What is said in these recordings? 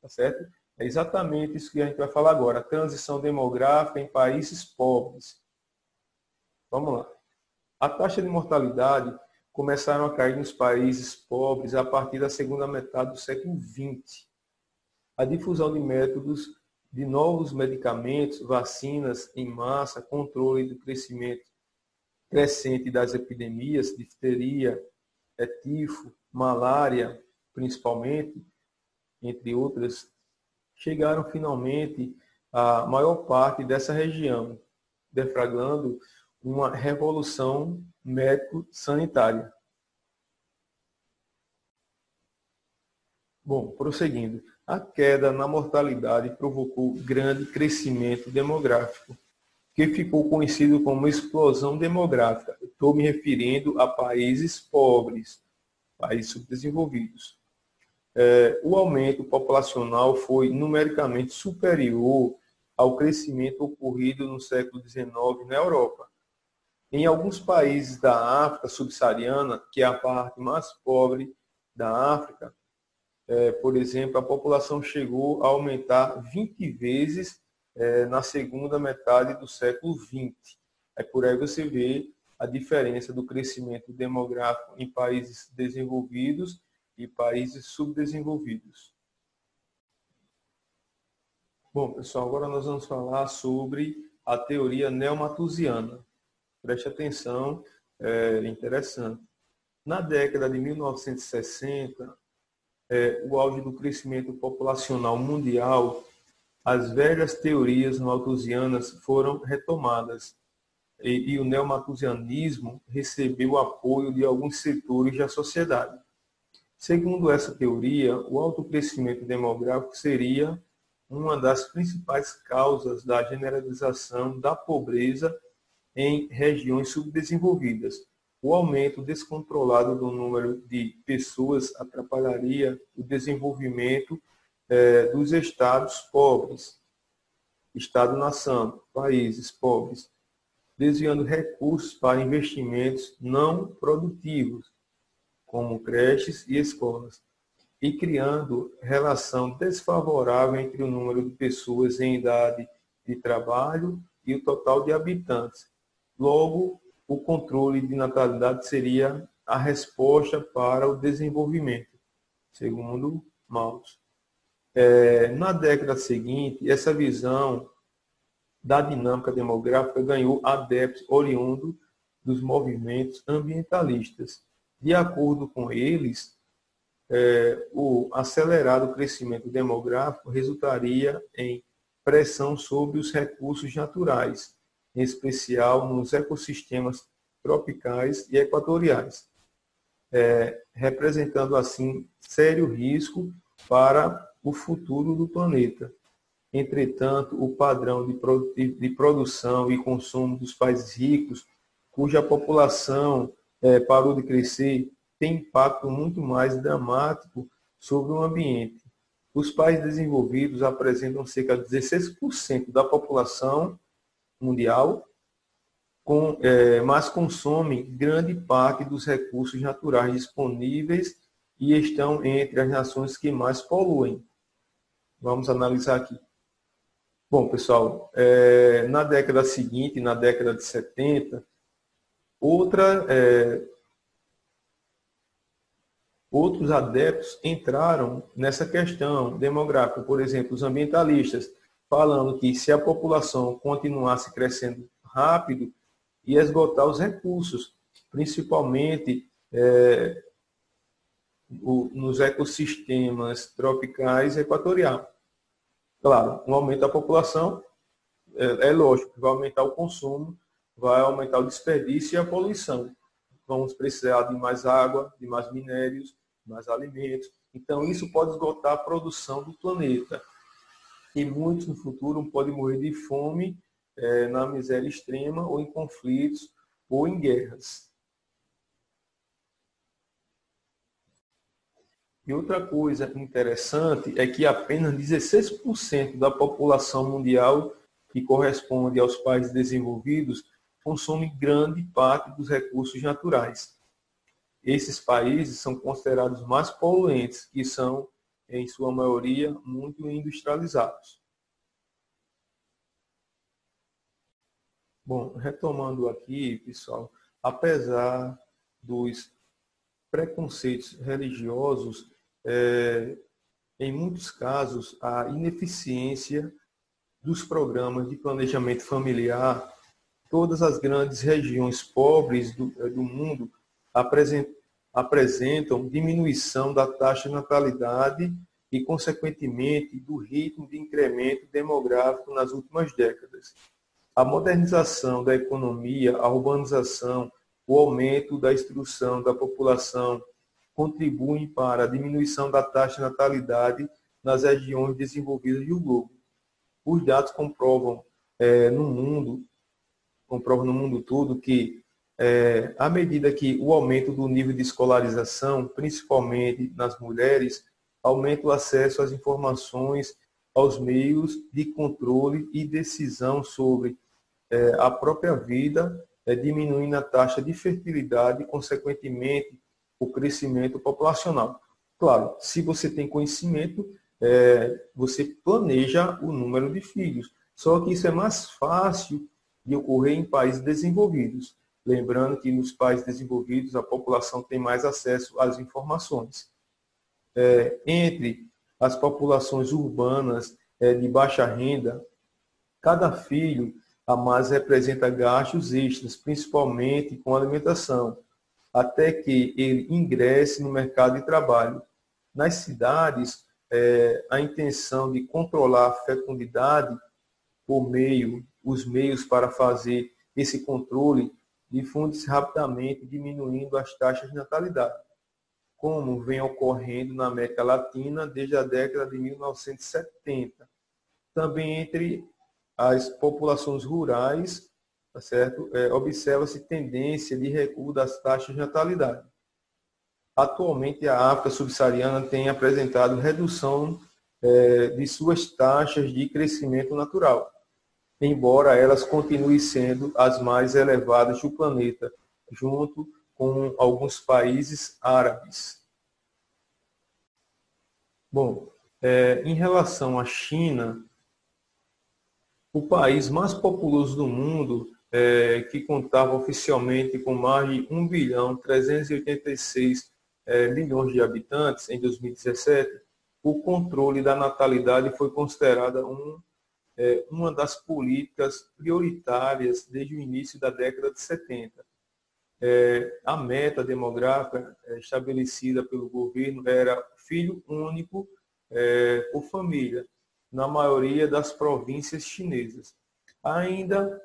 tá certo? É exatamente isso que a gente vai falar agora, a transição demográfica em países pobres. Vamos lá. A taxa de mortalidade começaram a cair nos países pobres a partir da segunda metade do século XX. A difusão de métodos de novos medicamentos, vacinas em massa, controle do crescimento crescente das epidemias, difteria, tifo, malária, principalmente, entre outras, chegaram finalmente à maior parte dessa região, deflagrando uma revolução médico-sanitária. Bom, prosseguindo, a queda na mortalidade provocou grande crescimento demográfico, que ficou conhecido como explosão demográfica. Estou me referindo a países pobres, países subdesenvolvidos. O aumento populacional foi numericamente superior ao crescimento ocorrido no século XIX na Europa. Em alguns países da África subsaariana, que é a parte mais pobre da África, por exemplo, a população chegou a aumentar 20 vezes na segunda metade do século XX. Por aí você vê a diferença do crescimento demográfico em países desenvolvidos e países subdesenvolvidos. Bom, pessoal, agora nós vamos falar sobre a teoria neomalthusiana. Preste atenção, é interessante. Na década de 1960, o auge do crescimento populacional mundial, as velhas teorias malthusianas foram retomadas e o neomalthusianismo recebeu o apoio de alguns setores da sociedade. Segundo essa teoria, o alto crescimento demográfico seria uma das principais causas da generalização da pobreza em regiões subdesenvolvidas. O aumento descontrolado do número de pessoas atrapalharia o desenvolvimento dos estados pobres, Estado-nação, países pobres, desviando recursos para investimentos não produtivos, como creches e escolas, e criando relação desfavorável entre o número de pessoas em idade de trabalho e o total de habitantes. Logo, o controle de natalidade seria a resposta para o desenvolvimento, segundo Malthus. Na década seguinte, essa visão da dinâmica demográfica ganhou adeptos oriundos dos movimentos ambientalistas. De acordo com eles, o acelerado crescimento demográfico resultaria em pressão sobre os recursos naturais, em especial nos ecossistemas tropicais e equatoriais, representando assim sério risco para o futuro do planeta. Entretanto, o padrão de produção e consumo dos países ricos, cuja população parou de crescer, tem impacto muito mais dramático sobre o ambiente. Os países desenvolvidos apresentam cerca de 16% da população mundial, mas consomem grande parte dos recursos naturais disponíveis e estão entre as nações que mais poluem. Vamos analisar aqui. Bom, pessoal, na década seguinte, na década de 70, outros adeptos entraram nessa questão demográfica. Por exemplo, os ambientalistas, falando que se a população continuasse crescendo rápido, ia esgotar os recursos, principalmente nos ecossistemas tropicais e equatoriais. Claro, um aumento da população, é lógico que vai aumentar o consumo, vai aumentar o desperdício e a poluição. Vamos precisar de mais água, de mais minérios, mais alimentos. Então, isso pode esgotar a produção do planeta. E muitos no futuro podem morrer de fome, na miséria extrema, ou em conflitos, ou em guerras. E outra coisa interessante é que apenas 16% da população mundial, que corresponde aos países desenvolvidos, consome grande parte dos recursos naturais. Esses países são considerados mais poluentes, que são em sua maioria, muito industrializados. Bom, retomando aqui, pessoal, apesar dos preconceitos religiosos, em muitos casos, a ineficiência dos programas de planejamento familiar, todas as grandes regiões pobres do mundo apresentam diminuição da taxa de natalidade e, consequentemente, do ritmo de incremento demográfico nas últimas décadas. A modernização da economia, a urbanização, o aumento da instrução da população contribuem para a diminuição da taxa de natalidade nas regiões desenvolvidas do globo. Os dados comprovam no mundo todo que, à medida que o aumento do nível de escolarização, principalmente nas mulheres, aumenta o acesso às informações, aos meios de controle e decisão sobre a própria vida, diminuindo a taxa de fertilidade e, consequentemente, o crescimento populacional. Claro, se você tem conhecimento, você planeja o número de filhos. Só que isso é mais fácil de ocorrer em países desenvolvidos. Lembrando que nos países desenvolvidos a população tem mais acesso às informações. Entre as populações urbanas de baixa renda, cada filho a mais representa gastos extras, principalmente com alimentação, até que ele ingresse no mercado de trabalho. Nas cidades, a intenção de controlar a fecundidade os meios para fazer esse controle difunde-se rapidamente, diminuindo as taxas de natalidade, como vem ocorrendo na América Latina desde a década de 1970. Também entre as populações rurais, tá certo? Observa-se tendência de recuo das taxas de natalidade. Atualmente, a África subsaariana tem apresentado redução de suas taxas de crescimento natural, embora elas continuem sendo as mais elevadas do planeta, junto com alguns países árabes. Bom, em relação à China, o país mais populoso do mundo, que contava oficialmente com mais de 1,386 bilhões de habitantes em 2017, o controle da natalidade foi considerada uma das políticas prioritárias desde o início da década de 70. A meta demográfica estabelecida pelo governo era filho único por família, na maioria das províncias chinesas. Ainda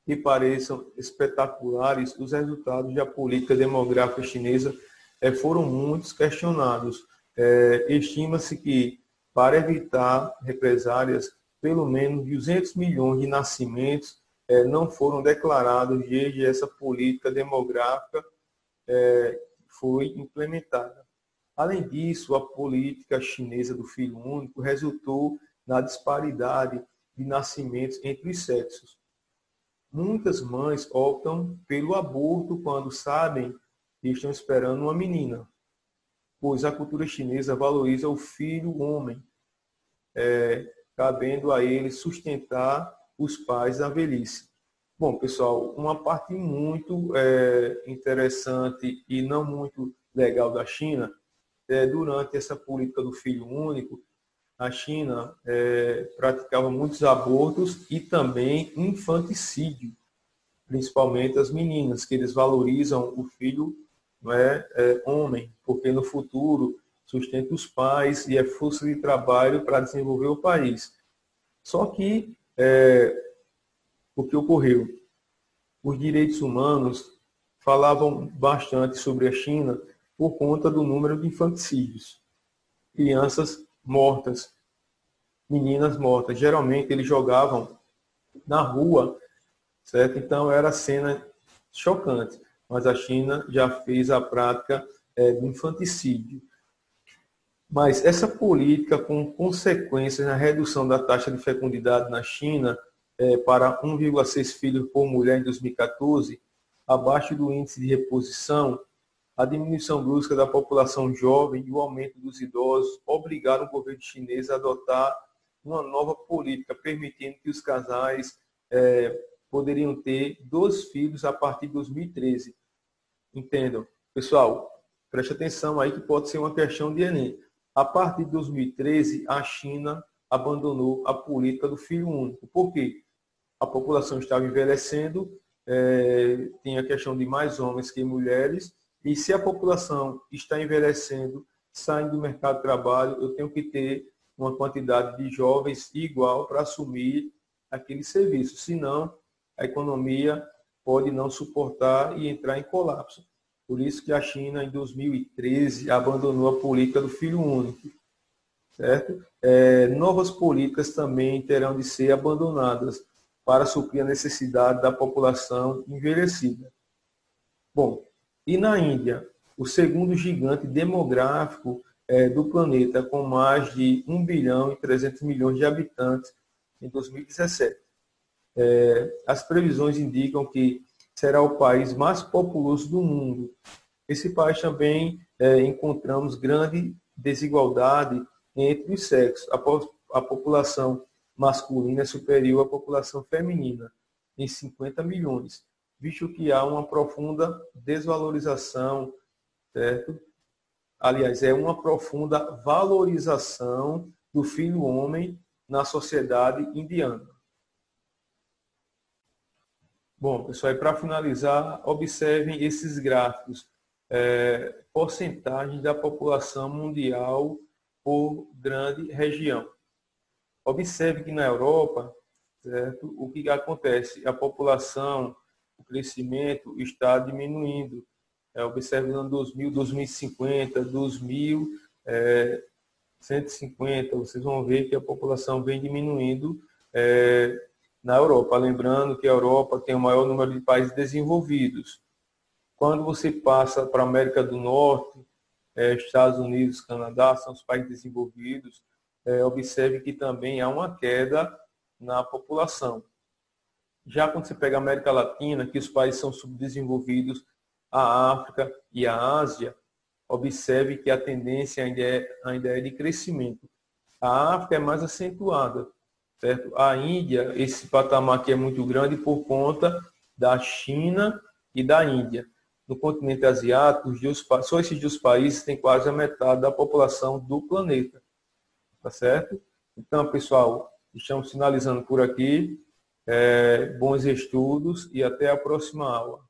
que pareçam espetaculares, os resultados da política demográfica chinesa foram muito questionados. Estima-se que, para evitar represálias, pelo menos 200 milhões de nascimentos não foram declarados desde essa política demográfica foi implementada. Além disso, a política chinesa do filho único resultou na disparidade de nascimentos entre os sexos. Muitas mães optam pelo aborto quando sabem que estão esperando uma menina, pois a cultura chinesa valoriza o filho homem, cabendo a ele sustentar os pais na velhice. Bom, pessoal, uma parte muito interessante e não muito legal da China, durante essa política do filho único, a China praticava muitos abortos e também infanticídio, principalmente as meninas, que eles valorizam o filho homem, porque no futuro sustenta os pais e é força de trabalho para desenvolver o país. Só que o que ocorreu? Os direitos humanos falavam bastante sobre a China por conta do número de infanticídios. Crianças mortas, meninas mortas. Geralmente eles jogavam na rua, certo? Então era cena chocante. Mas a China já fez a prática do infanticídio. Mas essa política, com consequências na redução da taxa de fecundidade na China para 1,6 filhos por mulher em 2014, abaixo do índice de reposição, A diminuição brusca da população jovem e o aumento dos idosos obrigaram o governo chinês a adotar uma nova política, permitindo que os casais poderiam ter 2 filhos a partir de 2013. Entendam. Pessoal, preste atenção aí que pode ser uma questão de Enem. A partir de 2013, a China abandonou a política do filho único. Por quê? A população estava envelhecendo, tem a questão de mais homens que mulheres, e se a população está envelhecendo, saindo do mercado de trabalho, eu tenho que ter uma quantidade de jovens igual para assumir aquele serviço. Senão, a economia pode não suportar e entrar em colapso. Por isso que a China, em 2013, abandonou a política do filho único. Certo? Novas políticas também terão de ser abandonadas para suprir a necessidade da população envelhecida. Bom, e na Índia, o segundo gigante demográfico do planeta, com mais de 1 bilhão e 300 milhões de habitantes em 2017. As previsões indicam que será o país mais populoso do mundo. Esse país também encontramos grande desigualdade entre os sexos. A população masculina é superior à população feminina, em 50 milhões, visto que há uma profunda desvalorização, certo? Aliás, é uma profunda valorização do filho homem na sociedade indiana. Bom, pessoal, e para finalizar, observem esses gráficos. Porcentagem da população mundial por grande região. Observe que na Europa, certo, o que acontece? A população, o crescimento está diminuindo. Observe no ano 2000, 2050, 2150, vocês vão ver que a população vem diminuindo na Europa. Lembrando que a Europa tem o maior número de países desenvolvidos. Quando você passa para a América do Norte, Estados Unidos, Canadá, são os países desenvolvidos, observe que também há uma queda na população. Já quando você pega a América Latina, que os países são subdesenvolvidos, a África e a Ásia, observe que a tendência ainda é de crescimento. A África é mais acentuada, certo? A Índia, esse patamar aqui é muito grande por conta da China e da Índia. No continente asiático, só esses 2 países têm quase a metade da população do planeta. Tá certo? Então, pessoal, estamos finalizando por aqui. Bons estudos e até a próxima aula.